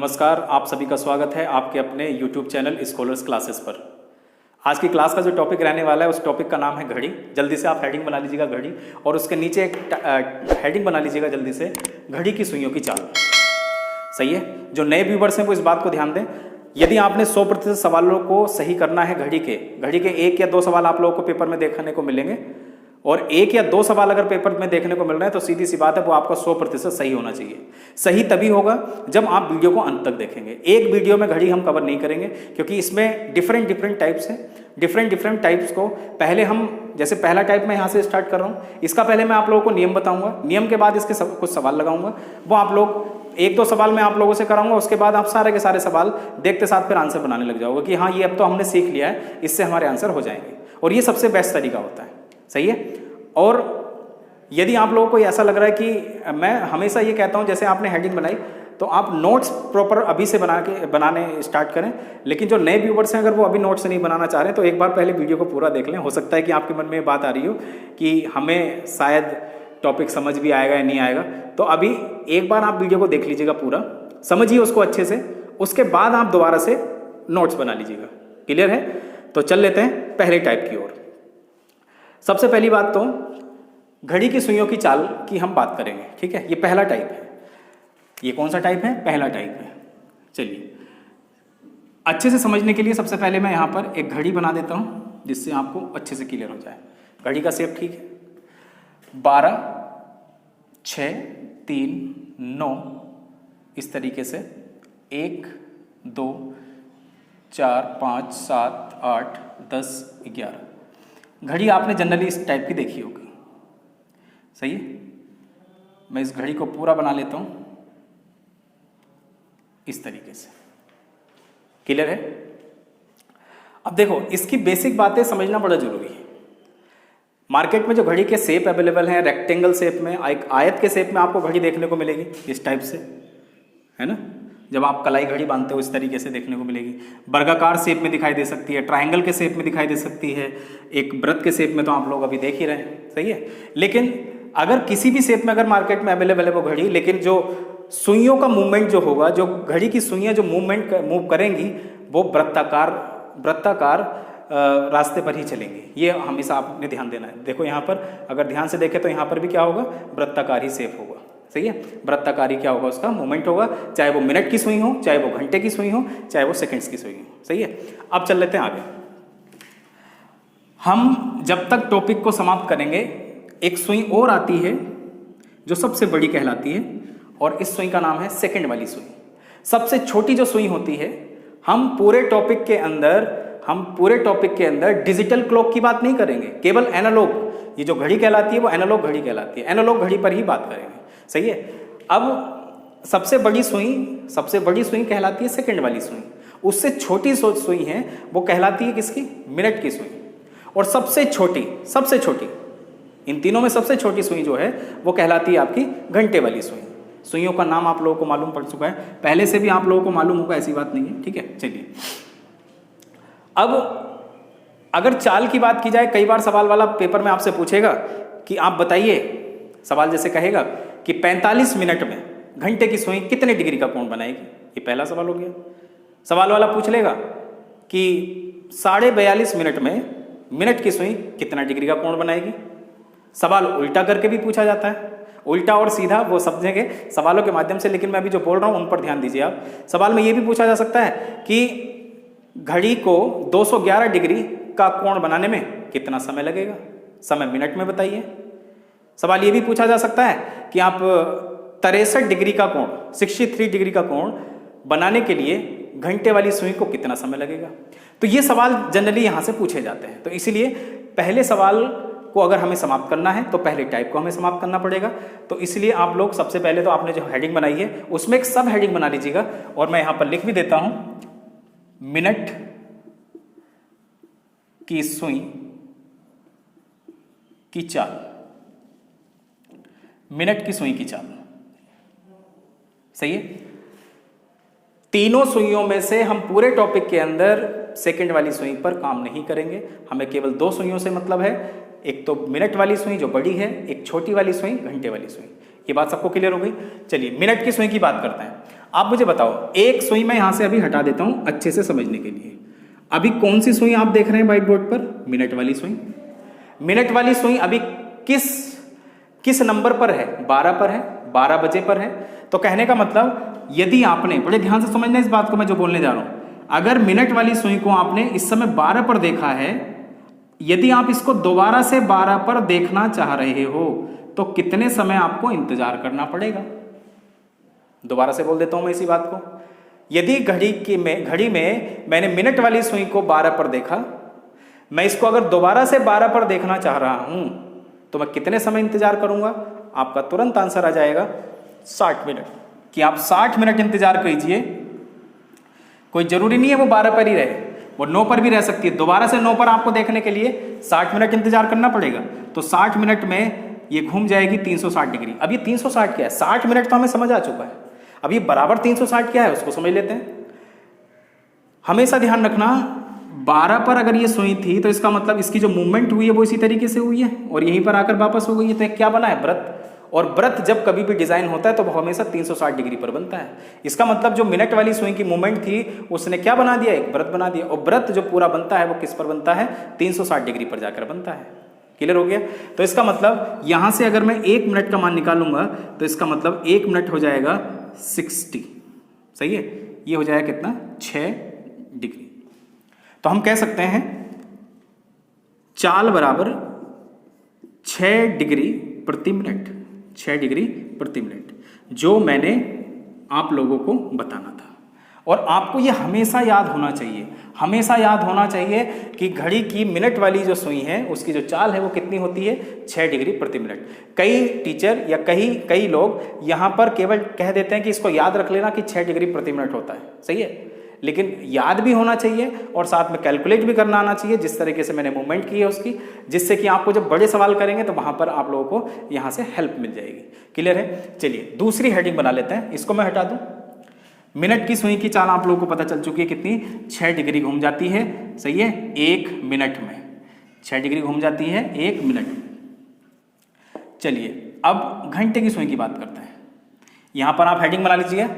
नमस्कार, आप सभी का स्वागत है आपके अपने YouTube चैनल स्कॉलर्स क्लासेस पर। आज की क्लास का जो टॉपिक रहने वाला है उस टॉपिक का नाम है घड़ी। जल्दी से आप हेडिंग बना लीजिएगा घड़ी, और उसके नीचे एक हेडिंग बना लीजिएगा जल्दी से, घड़ी की सुइयों की चाल। सही है? जो नए व्यूवर्स हैं वो इस बात को ध्यान दें, यदि आपने 100% सवालों को सही करना है घड़ी के 1 या 2 सवाल आप लोगों को पेपर में देखने को मिलेंगे, और 1 या 2 सवाल अगर पेपर में देखने को मिल रहे हैं तो सीधी सी बात है वो आपका 100% सही होना चाहिए। सही तभी होगा जब आप वीडियो को अंत तक देखेंगे। एक वीडियो में घड़ी हम कवर नहीं करेंगे क्योंकि इसमें डिफरेंट टाइप्स हैं। डिफरेंट टाइप्स को पहले हम, जैसे पहला टाइप मैं यहाँ से स्टार्ट कर रहा हूँ, इसका पहले मैं आप लोगों को नियम बताऊंगा, नियम के बाद इसके कुछ सवाल लगाऊंगा, वो आप लोग 1-2 सवाल मैं आप लोगों से कराऊंगा, उसके बाद आप सारे के सारे सवाल देखते साथ फिर आंसर बनाने लग जाओगे कि हाँ ये अब तो हमने सीख लिया है, इससे हमारे आंसर हो जाएंगे, और ये सबसे बेस्ट तरीका होता है। सही है? और यदि आप लोगों को ऐसा लग रहा है कि मैं हमेशा ये कहता हूँ जैसे आपने हेडिंग बनाई तो आप नोट्स प्रॉपर अभी से बनाने स्टार्ट करें, लेकिन जो नए व्यूवर्स हैं अगर वो अभी नोट्स नहीं बनाना चाह रहे हैं तो एक बार पहले वीडियो को पूरा देख लें। हो सकता है कि आपके मन में बात आ रही हो कि हमें शायद टॉपिक समझ भी आएगा या नहीं आएगा, तो अभी एक बार आप वीडियो को देख लीजिएगा पूरा, समझिए उसको अच्छे से, उसके बाद आप दोबारा से नोट्स बना लीजिएगा। क्लियर है? तो चल लेते हैं पहले टाइप की ओर। सबसे पहली बात तो घड़ी की सुइयों की चाल की हम बात करेंगे। ठीक है? ये पहला टाइप है। ये कौन सा टाइप है? पहला टाइप है। चलिए, अच्छे से समझने के लिए सबसे पहले मैं यहाँ पर एक घड़ी बना देता हूँ जिससे आपको अच्छे से क्लियर हो जाए। घड़ी का शेप ठीक है, 12, 6, 3, 9 इस तरीके से, 1, 2, 4, 5, 7, 8, 10, 11 घड़ी आपने जनरली इस टाइप की देखी होगी। सही है? मैं इस घड़ी को पूरा बना लेता हूं इस तरीके से। क्लियर है? अब देखो, इसकी बेसिक बातें समझना बड़ा जरूरी है। मार्केट में जो घड़ी के शेप अवेलेबल हैं, रेक्टेंगल शेप में, एक आयत के शेप में आपको घड़ी देखने को मिलेगी इस टाइप से, है ना? जब आप कलाई घड़ी बांधते हो इस तरीके से देखने को मिलेगी। वर्गाकार शेप में दिखाई दे सकती है, ट्रायंगल के शेप में दिखाई दे सकती है, एक वृत्त के शेप में तो आप लोग अभी देख ही रहे हैं। सही है? लेकिन अगर किसी भी शेप में अगर मार्केट में अवेलेबल है वो घड़ी, लेकिन जो सुइयों का मूवमेंट जो होगा, जो घड़ी की सुइयां जो मूव करेंगी वो वृत्ताकार रास्ते पर ही चलेंगी। ये हमेशा आपने ध्यान देना है। देखो यहाँ पर अगर ध्यान से देखें तो यहाँ पर भी क्या होगा? वृत्ताकार ही शेप होगा। सही है? वृत्ताकारी क्या होगा? उसका मूवमेंट होगा, चाहे वो मिनट की सुई हो, चाहे वो घंटे की सुई हो, चाहे वो सेकंड्स की सुई हो। सही है? अब चल लेते हैं आगे। हम जब तक टॉपिक को समाप्त करेंगे, एक सुई और आती है जो सबसे बड़ी कहलाती है, और इस सुई का नाम है सेकंड वाली सुई। सबसे छोटी जो सुई होती है, हम पूरे टॉपिक के अंदर डिजिटल क्लॉक की बात नहीं करेंगे, केवल एनालॉग, ये जो घड़ी कहलाती है वो एनालॉग घड़ी कहलाती है, एनालॉग घड़ी पर ही बात करेंगे। सही है? अब सबसे बड़ी सुई कहलाती है सेकंड वाली सुई। उससे छोटी सुई है वो कहलाती है किसकी? मिनट की सुई। और सबसे छोटी इन तीनों में सबसे छोटी सुई जो है वो कहलाती है आपकी घंटे वाली सुई। सुइयों का नाम आप लोगों को मालूम पड़ चुका है, पहले से भी आप लोगों को मालूम होगा, ऐसी बात नहीं है। ठीक है? चलिए, अब अगर चाल की बात की जाए, कई बार सवाल वाला पेपर में आपसे पूछेगा कि आप बताइए, सवाल जैसे कहेगा कि 45 मिनट में घंटे की सुई कितने डिग्री का कोण बनाएगी। ये पहला सवाल हो गया। सवाल वाला पूछ लेगा कि 42.5 मिनट में मिनट की सुई कितना डिग्री का कोण बनाएगी। सवाल उल्टा करके भी पूछा जाता है, उल्टा और सीधा वो समझेंगे सवालों के माध्यम से, लेकिन मैं अभी जो बोल रहा हूं उन पर ध्यान दीजिए आप। सवाल में ये भी पूछा जा सकता है कि घड़ी को 211 डिग्री का कोण बनाने में कितना समय लगेगा, समय मिनट में बताइए। सवाल ये भी पूछा जा सकता है कि आप 63 डिग्री का कोण, 63 डिग्री का कोण बनाने के लिए घंटे वाली सुई को कितना समय लगेगा। तो ये सवाल जनरली यहां से पूछे जाते हैं। तो इसीलिए पहले सवाल को अगर हमें समाप्त करना है तो पहले टाइप को हमें समाप्त करना पड़ेगा। तो इसलिए आप लोग सबसे पहले तो आपने जो हेडिंग बनाई है उसमें एक सब हेडिंग बना लीजिएगा, और मैं यहां पर लिख भी देता हूं, मिनट की सुई की चाल। मिनट की सुई की चाल। सही है? तीनों सुइयों में से हम पूरे टॉपिक के अंदर सेकंड वाली सुई पर काम नहीं करेंगे, हमें केवल 2 सुइयों से मतलब है। एक तो मिनट वाली सुई जो बड़ी है, एक छोटी वाली सुई घंटे वाली सुई। ये बात सबको क्लियर हो गई? चलिए मिनट की सुई की बात करते हैं। आप मुझे बताओ, एक सुई मैं यहाँ से अभी हटा देता हूँ अच्छे से समझने के लिए। अभी कौन सी सुई आप देख रहे हैं व्हाइट बोर्ड पर? मिनट वाली सुई। मिनट वाली सुई अभी किस नंबर पर है? 12 पर है, 12 बजे पर है। तो कहने का मतलब यदि आपने, बड़े ध्यान से समझना इस बात को मैं जो बोलने जा रहा हूं, अगर मिनट वाली सुई को आपने इस समय 12 पर देखा है, यदि आप इसको दोबारा से 12 पर देखना चाह रहे हो तो कितने समय आपको इंतजार करना पड़ेगा? दोबारा से बोल देता हूं मैं इसी बात को। यदि घड़ी में मैंने मिनट वाली सुई को 12 पर देखा, मैं इसको अगर दोबारा से 12 पर देखना चाह रहा हूं तो मैं कितने समय इंतजार करूंगा? आपका तुरंत आंसर आ जाएगा 60 मिनट, कि आप 60 मिनट इंतजार कीजिए। कोई जरूरी नहीं है वो 12 पर ही रहे, वो 9 पर भी रह सकती है। दोबारा से 9 पर आपको देखने के लिए 60 मिनट इंतजार करना पड़ेगा। तो 60 मिनट में ये घूम जाएगी 360 डिग्री। अब ये 360 क्या है? 60 मिनट तो हमें समझ आ चुका है, अब ये बराबर 360 क्या है उसको समझ लेते हैं। हमेशा ध्यान रखना, 12 पर अगर ये सुई थी तो इसका मतलब इसकी जो मूवमेंट हुई है वो इसी तरीके से हुई है और यहीं पर आकर वापस हो गई है। तो क्या बना है? वृत्त। और वृत्त जब कभी भी डिजाइन होता है तो वो हमेशा 360 डिग्री पर बनता है। इसका मतलब जो मिनट वाली सुई की मूवमेंट थी उसने क्या बना दिया? एक वृत्त बना दिया। और वृत्त जो पूरा बनता है वो किस पर बनता है? 360 डिग्री पर जाकर बनता है। क्लियर हो गया? तो इसका मतलब यहां से अगर मैं 1 मिनट का मान निकालूंगा तो इसका मतलब 1 मिनट हो जाएगा 60। सही है? ये हो जाएगा कितना? 6 डिग्री। तो हम कह सकते हैं चाल बराबर 6 डिग्री प्रति मिनट, 6 डिग्री प्रति मिनट, जो मैंने आप लोगों को बताना था। और आपको ये हमेशा याद होना चाहिए, हमेशा याद होना चाहिए कि घड़ी की मिनट वाली जो सुई है उसकी जो चाल है वो कितनी होती है? 6 डिग्री प्रति मिनट। कई टीचर या कई लोग यहाँ पर केवल कह देते हैं कि इसको याद रख लेना कि 6 डिग्री प्रति मिनट होता है। सही है? लेकिन याद भी होना चाहिए और साथ में कैलकुलेट भी करना आना चाहिए, जिस तरीके से मैंने मूवमेंट की है उसकी, जिससे कि आपको जब बड़े सवाल करेंगे तो वहां पर आप लोगों को यहाँ से हेल्प मिल जाएगी। क्लियर है? चलिए दूसरी हेडिंग बना लेते हैं, इसको मैं हटा दूं। मिनट की सुई की चाल आप लोगों को पता चल चुकी है कितनी? 6 डिग्री घूम जाती है। सही है? 1 मिनट में 6 डिग्री घूम जाती है 1 मिनट में। चलिए अब घंटे की सुई की बात करते हैं। यहां पर आप हेडिंग बना लीजिए,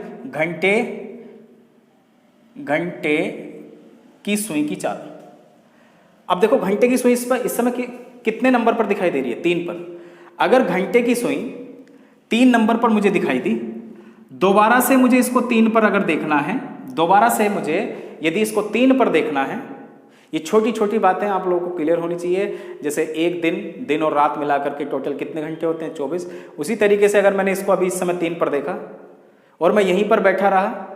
घंटे की सुई की चाल। अब देखो घंटे की सुई इस समय कितने नंबर पर दिखाई दे रही है? 3 पर। अगर घंटे की सुई 3 नंबर पर मुझे दिखाई दी, दोबारा से मुझे इसको 3 पर अगर देखना है, दोबारा से मुझे यदि इसको 3 पर देखना है, ये छोटी छोटी बातें आप लोगों को क्लियर होनी चाहिए। जैसे एक दिन और रात मिलाकर के टोटल कितने घंटे होते हैं? 24। उसी तरीके से अगर मैंने इसको अभी इस समय 3 पर देखा और मैं यहीं पर बैठा रहा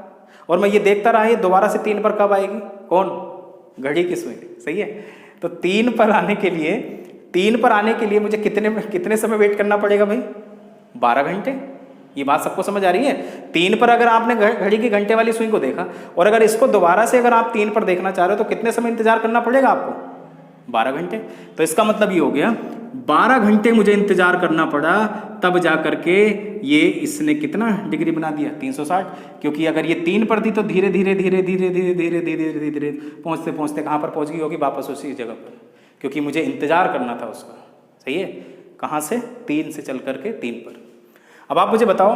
और मैं ये देखता रहा, ये दोबारा से 3 पर कब आएगी? कौन? घड़ी की सुई। सही है? तो 3 पर आने के लिए मुझे कितने समय वेट करना पड़ेगा भाई? 12 घंटे। ये बात सबको समझ आ रही है? 3 पर अगर आपने घड़ी की घंटे वाली सुई को देखा और अगर इसको दोबारा से अगर आप 3 पर देखना चाह रहे हो तो कितने समय इंतजार करना पड़ेगा आपको? 12 घंटे। तो इसका मतलब ये हो गया 12 घंटे मुझे इंतजार करना पड़ा, तब जा करके ये इसने कितना डिग्री बना दिया? 360। क्योंकि अगर ये 3 पर थी तो धीरे धीरे पहुंचते पहुंचते कहाँ पर पहुंच गई होगी? वापस उसी जगह पर, क्योंकि मुझे इंतजार करना था उसका। सही है? कहाँ से? 3 से चल करके 3 पर। अब आप मुझे बताओ,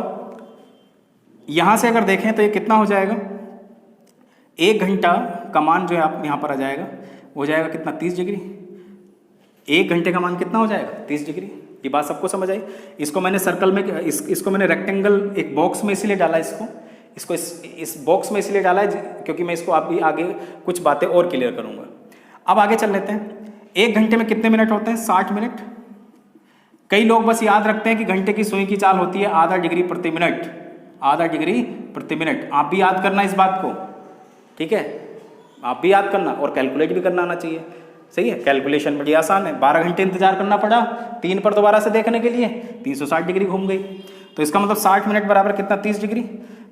यहां से अगर देखें तो ये कितना हो जाएगा? 1 घंटा का मान जो है आप यहाँ पर आ जाएगा, हो जाएगा कितना? 30 डिग्री। 1 घंटे का मान कितना हो जाएगा? 30 डिग्री। ये बात सबको समझ आई? इसको मैंने सर्कल में, इसको मैंने रेक्टेंगल एक बॉक्स में इसलिए डाला, इसको इस बॉक्स में इसलिए डाला है क्योंकि मैं इसको अभी आगे कुछ बातें और क्लियर करूंगा। अब आगे चल लेते हैं। 1 घंटे में कितने मिनट होते हैं? 60 मिनट। कई लोग बस याद रखते हैं कि घंटे की सुई की चाल होती है आधा डिग्री प्रति मिनट, आधा डिग्री प्रति मिनट। आप भी याद करना इस बात को, ठीक है? आप भी याद करना और कैलकुलेट भी करना आना चाहिए। सही है? कैलकुलेशन बड़ी आसान है। 12 घंटे इंतजार करना पड़ा 3 पर दोबारा से देखने के लिए, 360 डिग्री घूम गई। तो इसका मतलब 60 मिनट बराबर कितना? 30 डिग्री।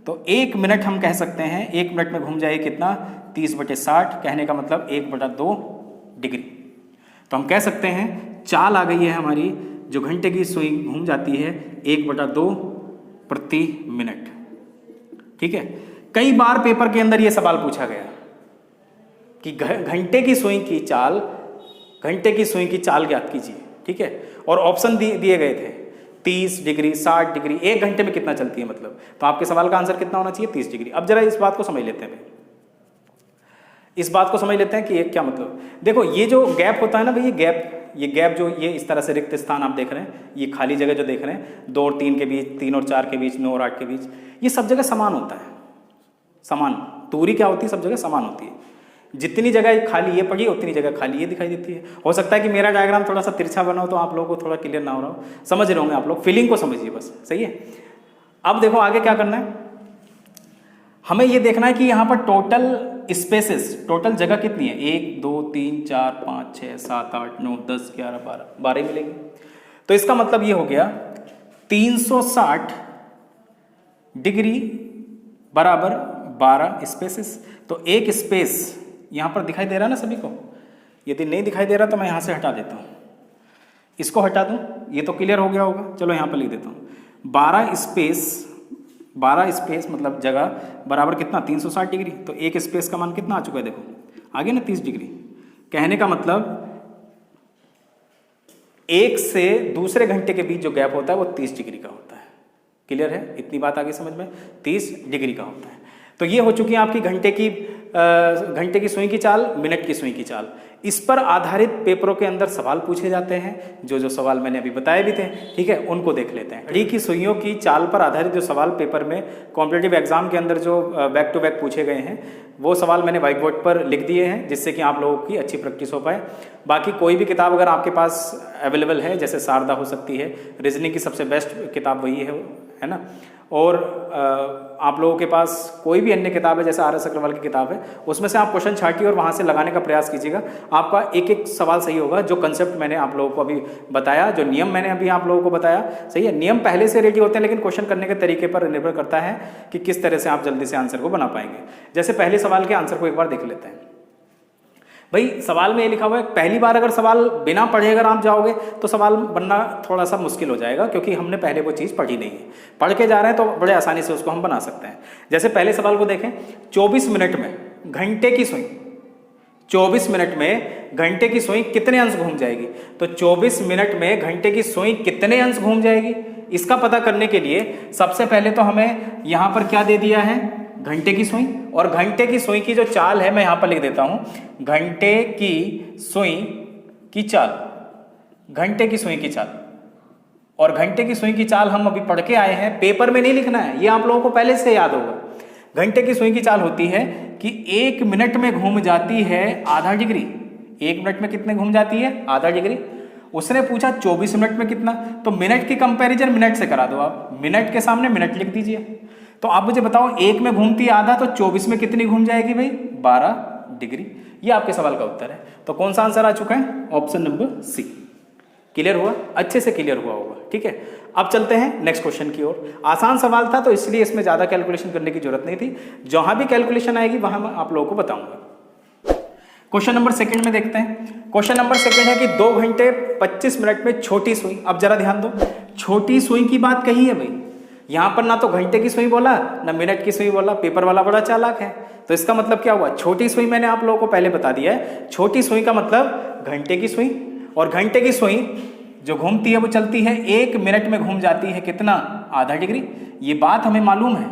तो 1 मिनट हम कह सकते हैं 1 मिनट में घूम जाए कितना? 30/60। कहने का मतलब 1/2 डिग्री। तो हम कह सकते हैं चाल आ गई है हमारी, जो घंटे की सुई घूम जाती है 1/2 प्रति मिनट। ठीक है? कई बार पेपर के अंदर यह सवाल पूछा गया कि घंटे की सुई की चाल ज्ञात कीजिए। ठीक है? और ऑप्शन दिए गए थे 30 डिग्री, 60 डिग्री, 1 घंटे में कितना चलती है मतलब, तो आपके सवाल का आंसर कितना होना चाहिए, 30 डिग्री। अब जरा इस बात को समझ लेते हैं भाई, इस बात को समझ लेते हैं कि ये क्या मतलब। देखो ये जो गैप होता है ना भाई, ये गैप जो ये इस तरह से रिक्त स्थान आप देख रहे हैं, ये खाली जगह जो देख रहे हैं 2 और 3 के बीच, 3 और 4 के बीच, 9 और 8 के बीच, ये सब जगह समान होता है। समान दूरी क्या होती है, सब जगह समान होती है। जितनी जगह खाली ये पड़ी उतनी जगह खाली ये दिखाई देती है। हो सकता है कि मेरा डायग्राम थोड़ा सा तिरछा बना हो तो आप लोगों को थोड़ा क्लियर ना हो रहा हो, समझ रहे होंगे आप लोग, फीलिंग को समझिए बस, सही है। अब देखो आगे क्या करना है, हमें ये देखना है कि यहाँ पर टोटल स्पेसेस, टोटल जगह कितनी है, 1 2 3 4 5 6 7 8 9 10 11 12 मिलेगी। तो इसका मतलब ये हो गया 360 डिग्री बराबर 12 स्पेसेस। तो एक स्पेस यहाँ पर दिखाई दे रहा है ना सभी को, यदि नहीं दिखाई दे रहा तो मैं यहाँ से हटा देता हूँ, इसको हटा दूँ, ये तो क्लियर हो गया होगा। चलो यहाँ पर लिख देता हूँ 12 स्पेस मतलब जगह बराबर कितना, 360 डिग्री। तो एक स्पेस का मान कितना आ चुका है, देखो आगे ना 30 डिग्री। कहने का मतलब एक से दूसरे घंटे के बीच जो गैप होता है वो 30 डिग्री का होता है। क्लियर है, इतनी बात आगे समझ में, 30 डिग्री का होता है। तो ये हो चुकी है आपकी घंटे की सुई की चाल, मिनट की सुई की चाल। इस पर आधारित पेपरों के अंदर सवाल पूछे जाते हैं, जो सवाल मैंने अभी बताए भी थे, ठीक है, उनको देख लेते हैं। घड़ी की सुइयों की चाल पर आधारित जो सवाल पेपर में कॉम्पिटिटिव एग्जाम के अंदर जो बैक टू बैक पूछे गए हैं, वो सवाल मैंने व्हाइट बोर्ड पर लिख दिए हैं, जिससे कि आप लोगों की अच्छी प्रैक्टिस हो पाए। बाकी कोई भी किताब अगर आपके पास अवेलेबल है, जैसे शारदा हो सकती है, रीजनिंग की सबसे बेस्ट किताब वही है ना, और आप लोगों के पास कोई भी अन्य किताब है, जैसे RS अग्रवाल की किताब है, उसमें से आप क्वेश्चन छाटिए और वहाँ से लगाने का प्रयास कीजिएगा। आपका एक एक सवाल सही होगा। जो कंसेप्ट मैंने आप लोगों को अभी बताया, जो नियम मैंने अभी आप लोगों को बताया, सही है, नियम पहले से रेडी होते हैं, लेकिन क्वेश्चन करने के तरीके पर निर्भर करता है कि किस तरह से आप जल्दी से आंसर को बना पाएंगे। जैसे पहले सवाल के आंसर को एक बार देख लेते हैं। भाई सवाल में ये लिखा हुआ है, पहली बार अगर सवाल बिना पढ़े अगर आप जाओगे तो सवाल बनना थोड़ा सा मुश्किल हो जाएगा, क्योंकि हमने पहले वो चीज़ पढ़ी नहीं है। पढ़ के जा रहे हैं तो बड़े आसानी से उसको हम बना सकते हैं। जैसे पहले सवाल को देखें, 24 मिनट में घंटे की सुई, 24 मिनट में घंटे की सुई कितने अंश घूम जाएगी। तो 24 मिनट में घंटे की सुई कितने अंश घूम जाएगी, इसका पता करने के लिए सबसे पहले तो हमें यहाँ पर क्या दे दिया है, घंटे की सुई। और घंटे की सुई की जो चाल है मैं यहाँ पर लिख देता हूँ, घंटे की सुई की चाल, घंटे की सुई की चाल। और घंटे की सुई की चाल हम अभी पढ़ के आए हैं, पेपर में नहीं लिखना है, ये आप लोगों को पहले से याद होगा। घंटे की सुई की चाल होती है कि 1 मिनट में घूम जाती है आधा डिग्री। 1 मिनट में कितने घूम जाती है, आधा डिग्री। उसने पूछा 24 मिनट में कितना, तो मिनट की कंपैरिजन मिनट से करा दो आप, मिनट के सामने मिनट लिख दीजिए। तो आप मुझे बताओ, 1 में घूमती है आधा, तो 24 में कितनी घूम जाएगी भाई, 12 डिग्री। ये आपके सवाल का उत्तर है। तो कौन सा आंसर आ चुका है, ऑप्शन नंबर सी। क्लियर हुआ, अच्छे से क्लियर हुआ होगा, ठीक है। अब चलते हैं नेक्स्ट क्वेश्चन की ओर। आसान सवाल था तो इसलिए इसमें ज्यादा कैलकुलेशन करने की जरूरत नहीं थी, जहां भी कैलकुलेशन आएगी वहां मैं आप लोगों को बताऊंगा। क्वेश्चन नंबर सेकंड में देखते हैं। क्वेश्चन नंबर सेकंड है कि 2 घंटे 25 मिनट में छोटी सुई। अब जरा ध्यान दो, छोटी सुई की बात कही है भाई, यहां पर ना तो घंटे की सुई बोला ना मिनट की सुई बोला। पेपर वाला बड़ा चालाक है। तो इसका मतलब क्या हुआ, छोटी सुई मैंने आप लोगों को पहले बता दिया है, छोटी सुई का मतलब घंटे की सुई। और घंटे की सुई जो घूमती है वो चलती है 1 मिनट में घूम जाती है कितना, आधा डिग्री। ये बात हमें मालूम है,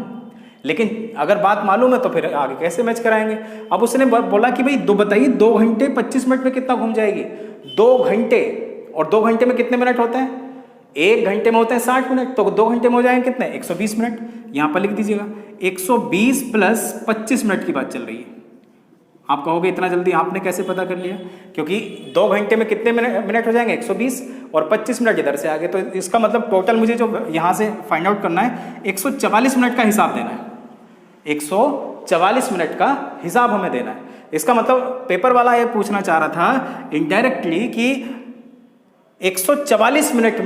लेकिन अगर बात मालूम है तो फिर आगे कैसे मैच कराएंगे। अब उसने बोला कि भाई बताइए 2 घंटे 25 मिनट में कितना घूम जाएगी। 2 घंटे, और 2 घंटे में कितने मिनट होते हैं, 1 घंटे में होते हैं 60 मिनट, तो 2 घंटे में हो जाएंगे कितने, 120 मिनट। यहाँ पर लिख दीजिएगा 120 + 25 मिनट की बात चल रही है। आप कहोगे इतना जल्दी आपने कैसे पता कर लिया, क्योंकि 2 घंटे में कितने मिनट हो जाएंगे, 120, और 25 मिनट इधर से आगे। तो इसका मतलब टोटल मुझे जो यहाँ से फाइंड आउट करना है, 144 मिनट का हिसाब देना है। 144 मिनट का हिसाब हमें देना है। इसका मतलब पेपर वाला ये पूछना चाह रहा था इनडायरेक्टली कि 144 मिनट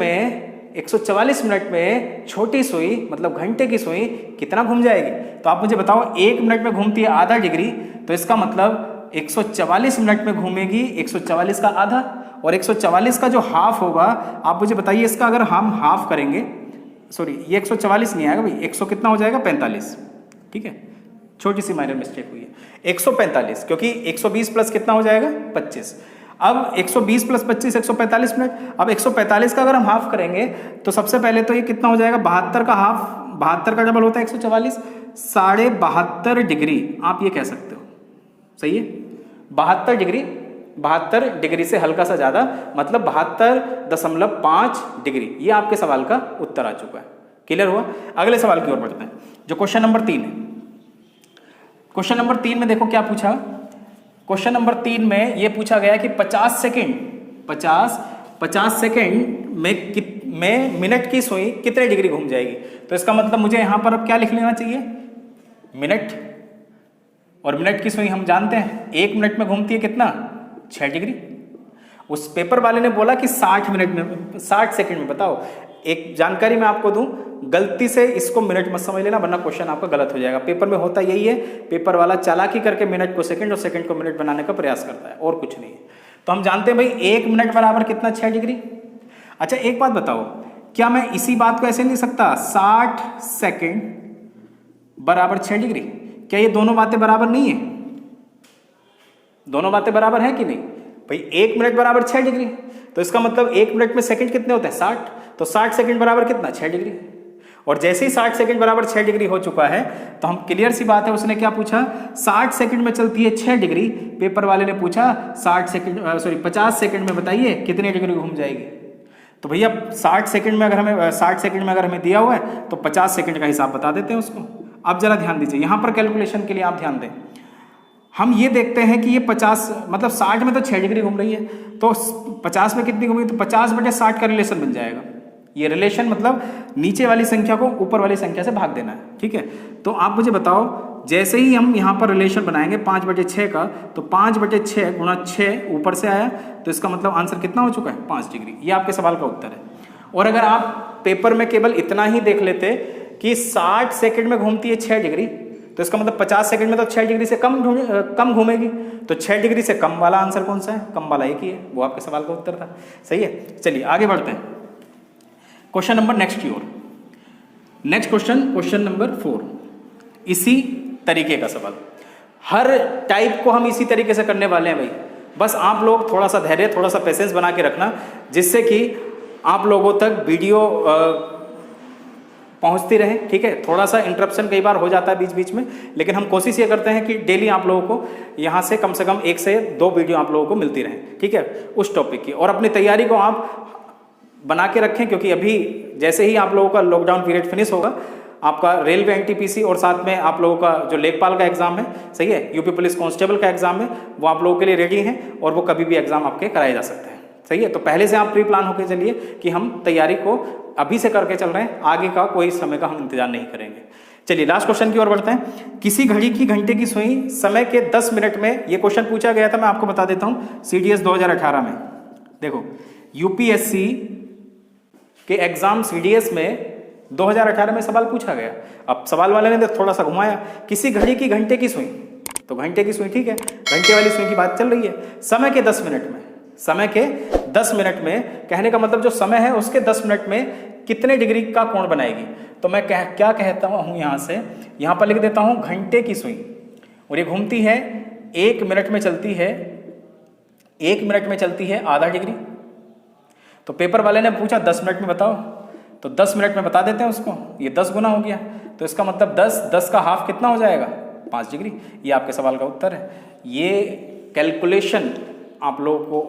में छोटी सुई मतलब घंटे की सुई कितना घूम जाएगी। तो आप मुझे बताओ, 1 मिनट में घूमती है आधा डिग्री, तो इसका मतलब 144 मिनट में घूमेगी 144 का आधा, और 144 का जो हाफ होगा, आप मुझे बताइए इसका अगर हम हाफ करेंगे, सॉरी ये 144 नहीं आएगा भाई, 100 कितना हो जाएगा, 45, ठीक है, छोटी सी माइनर मिस्टेक हुई है, 145, क्योंकि 120 प्लस कितना हो जाएगा, 25। अब 120 प्लस 25 145 मिनट। अब 145 का अगर हम हाफ करेंगे तो सबसे पहले तो ये कितना हो जाएगा, 72 का हाफ, 72 का डबल होता है 144, 72.5 डिग्री आप ये कह सकते हो। सही है, 72 डिग्री, 72 डिग्री से हल्का सा ज़्यादा, मतलब 72.5 डिग्री। ये आपके सवाल का उत्तर आ चुका है। क्लियर हुआ? अगले सवाल की ओर बढ़ते हैं, जो क्वेश्चन नंबर 3 है। क्वेश्चन नंबर 3 में देखो क्या पूछा। क्वेश्चन नंबर 3 में ये पूछा गया कि 50 सेकेंड में मिनट की सुई कितने डिग्री घूम जाएगी। तो इसका मतलब मुझे यहां पर अब क्या लिख लेना चाहिए, मिनट। और मिनट की सुई हम जानते हैं 1 मिनट में घूमती है कितना, 6 डिग्री। उस पेपर वाले ने बोला कि 60 सेकंड में बताओ। एक जानकारी मैं आपको दूं, गलती से इसको मिनट मत समझ लेना वरना क्वेश्चन आपका गलत हो जाएगा। पेपर में होता यही है, पेपर वाला चालाकी करके मिनट को सेकंड और सेकंड को मिनट बनाने का प्रयास करता है, और कुछ नहीं है। तो हम जानते हैं भाई 1 मिनट बराबर कितना, 6 डिग्री। अच्छा एक बात बताओ, क्या मैं इसी बात को ऐसे नहीं लिख सकता, 60 सेकंड बराबर 6 डिग्री? क्या ये दोनों बातें बराबर नहीं है? दोनों बातें बराबर है कि नहीं भाई? 1 मिनट बराबर 6 डिग्री, तो इसका मतलब 1 मिनट में सेकंड कितने होते हैं, 60। तो 60 सेकंड बराबर कितना, 6 डिग्री। और जैसे ही 60 सेकंड बराबर 6 डिग्री हो चुका है तो हम क्लियर सी बात है, उसने क्या पूछा, 60 सेकंड में चलती है 6 डिग्री। पेपर वाले ने पूछा 50 सेकंड में बताइए कितने डिग्री घूम जाएगी। तो भैया 60 सेकंड में अगर हमें दिया हुआ है तो 50 सेकंड का हिसाब बता देते हैं उसको। अब जरा ध्यान दीजिए, यहां पर कैलकुलेशन के लिए आप ध्यान दें। हम ये देखते हैं कि ये 50 मतलब 60 में तो 6 डिग्री घूम रही है, तो 50 में कितनी घूमी, तो 50/60 का रिलेशन बन जाएगा। ये रिलेशन मतलब नीचे वाली संख्या को ऊपर वाली संख्या से भाग देना है, ठीक है। तो आप मुझे बताओ, जैसे ही हम यहाँ पर रिलेशन बनाएंगे 5/6 का, तो 5/6 गुणा 6 ऊपर से आया, तो इसका मतलब आंसर कितना हो चुका है, 5 डिग्री। ये आपके सवाल का उत्तर है। और अगर आप पेपर में केवल इतना ही देख लेते कि 60 सेकंड में घूमती है 6 डिग्री, तो इसका मतलब 50 सेकंड में तो 6 डिग्री से कम घूमेगी। तो 6 डिग्री से कम वाला आंसर कौन सा है, कम वाला एक ही है, वो आपके सवाल का उत्तर था। सही है, चलिए आगे बढ़ते हैं क्वेश्चन नंबर नेक्स्ट की ओर। नेक्स्ट क्वेश्चन नंबर 4, इसी तरीके का सवाल। हर टाइप को हम इसी तरीके से करने वाले हैं भाई। बस आप लोग थोड़ा सा धैर्य, थोड़ा सा पेशेंस बना के रखना, जिससे कि आप लोगों तक वीडियो पहुंचती रहे, ठीक है। थोड़ा सा इंटरप्शन कई बार हो जाता है बीच बीच में, लेकिन हम कोशिश ये करते हैं कि डेली आप लोगों को यहाँ से कम 1 से 2 वीडियो आप लोगों को मिलती रहे, ठीक है, उस टॉपिक की। और अपनी तैयारी को आप बना के रखें, क्योंकि अभी जैसे ही आप लोगों का लॉकडाउन पीरियड फिनिश होगा, आपका रेलवे एनटीपीसी और साथ में आप लोगों का जो लेखपाल का एग्जाम है, सही है, यूपी पुलिस कांस्टेबल का एग्जाम है, वो आप लोगों के लिए रेडी है और वो कभी भी एग्जाम आपके कराए जा सकते हैं। सही है, तो पहले से आप प्री प्लान होकर चलिए कि हम तैयारी को अभी से करके चल रहे हैं, आगे का कोई समय का हम इंतजार नहीं करेंगे। चलिए लास्ट क्वेश्चन की ओर बढ़ते हैं। किसी घड़ी की घंटे की सुई समय के 10 मिनट में, ये क्वेश्चन पूछा गया था, मैं आपको बता देता हूं, सीडीएस 2018 में। देखो यूपीएससी के एग्जाम सीडीएस में 2018 में सवाल पूछा गया। अब सवाल वाले ने थोड़ा सा घुमाया, किसी घड़ी की घंटे की सुई, तो घंटे की सुई, ठीक है, घंटे वाली सुई की बात चल रही है। समय के 10 मिनट में, समय के 10 मिनट में, कहने का मतलब जो समय है उसके 10 मिनट में कितने डिग्री का कोण बनाएगी। तो मैं क्या कहता हूं, यहां पर लिख देता हूं घंटे की सुई, और ये घूमती है 1 मिनट में चलती है, 1 मिनट में चलती है आधा डिग्री। तो पेपर वाले ने पूछा 10 मिनट में बताओ, तो 10 मिनट में बता देते हैं उसको, ये 10 गुना हो गया, तो इसका मतलब 10 का हाफ कितना हो जाएगा, 5 डिग्री। ये आपके सवाल का उत्तर है। ये कैलकुलेशन आप लोगों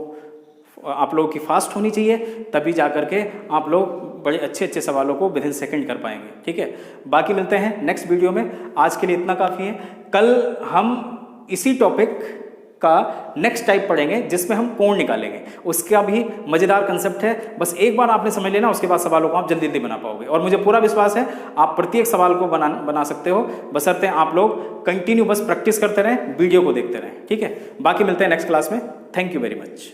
की फास्ट होनी चाहिए, तभी जाकर के आप लोग बड़े अच्छे सवालों को विदिन सेकंड कर पाएंगे, ठीक है। बाकी मिलते हैं नेक्स्ट वीडियो में, आज के लिए इतना काफ़ी है। कल हम इसी टॉपिक का नेक्स्ट टाइप पढ़ेंगे जिसमें हम कोण निकालेंगे, उसका भी मज़ेदार कंसेप्ट है। बस एक बार आपने समझ लेना, उसके बाद सवालों को आप जल्दी जल्दी बना पाओगे, और मुझे पूरा विश्वास है आप प्रत्येक सवाल को बना सकते हो, बशर्ते आप लोग कंटिन्यू बस प्रैक्टिस करते रहें, वीडियो को देखते रहें, ठीक है। बाकी मिलते हैं नेक्स्ट क्लास में। Thank you very much.